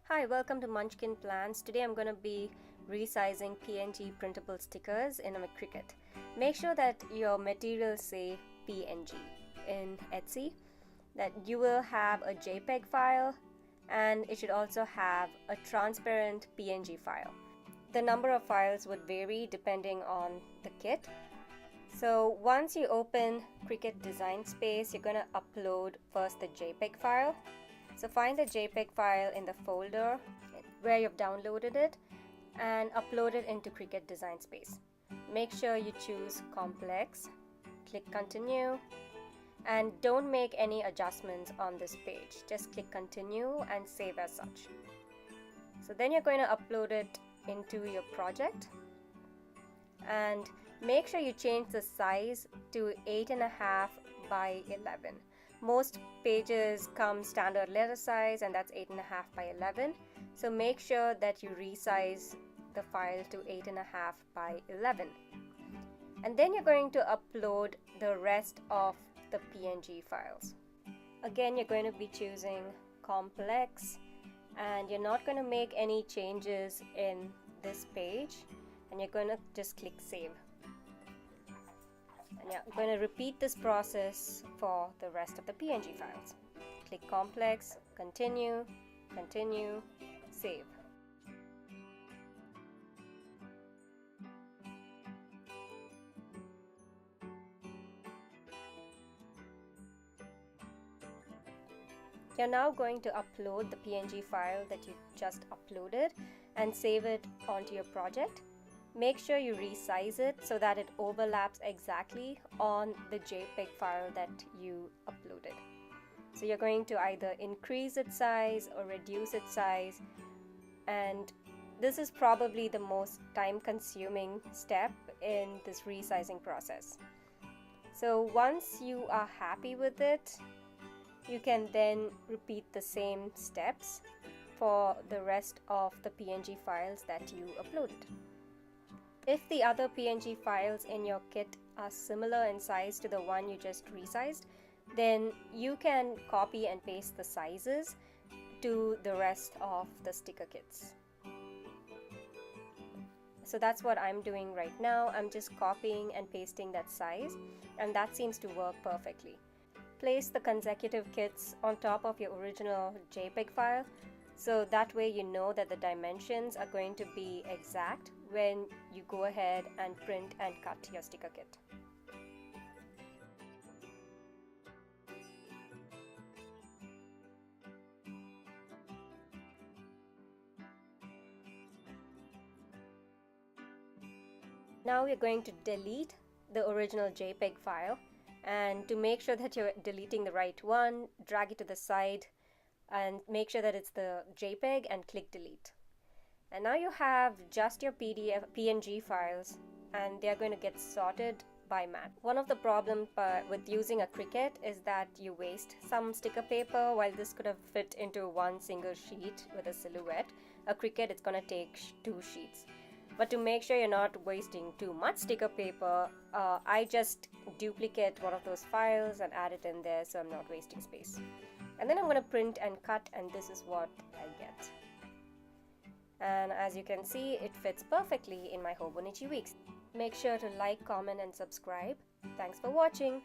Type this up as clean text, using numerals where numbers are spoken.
Hi, welcome to MunchkinPlans. Today I'm going to be resizing PNG printable stickers in my Cricut. Make sure that your materials say PNG in Etsy, that you will have a JPEG file, and it should also have a transparent PNG file. The number of files would vary depending on the kit. So once you open Cricut Design Space, you're going to upload first the JPEG file. So find the JPEG file in the folder where you've downloaded it and upload it into Cricut Design Space. Make sure you choose Complex, click Continue, and don't make any adjustments on this page. Just click Continue and save as such. So then you're going to upload it into your project and make sure you change the size to 8.5 by 11. Most pages come standard letter size, and that's 8.5 by 11. So make sure that you resize the file to 8.5 by 11. And then you're going to upload the rest of the PNG files. Again, you're going to be choosing Complex, and you're not going to make any changes in this page, and you're going to just click Save. And yeah, I'm going to repeat this process for the rest of the PNG files. Click Complex, Continue, Continue, Save. You're now going to upload the PNG file that you just uploaded and save it onto your project. Make sure you resize it so that it overlaps exactly on the JPEG file that you uploaded. So you're going to either increase its size or reduce its size, and this is probably the most time-consuming step in this resizing process. So once you are happy with it, you can then repeat the same steps for the rest of the PNG files that you uploaded. If the other PNG files in your kit are similar in size to the one you just resized, then you can copy and paste the sizes to the rest of the sticker kits. So that's what I'm doing right now. I'm just copying and pasting that size, and that seems to work perfectly. Place the consecutive kits on top of your original JPEG file, so that way you know that the dimensions are going to be exact when you go ahead and print and cut your sticker kit. Now we're going to delete the original JPEG file, and to make sure that you're deleting the right one, drag it to the side and make sure that it's the JPEG and click delete. And now you have just your PNG files, and they're going to get sorted by mat. One of the problems with using a Cricut is that you waste some sticker paper. While this could have fit into one single sheet with a silhouette, a Cricut it's going to take 2 sheets. But to make sure you're not wasting too much sticker paper, I just duplicate one of those files and add it in there so I'm not wasting space. And then I'm going to print and cut, and this is what I get. And as you can see, it fits perfectly in my Hobonichi Weeks. Make sure to like, comment and subscribe. Thanks for watching.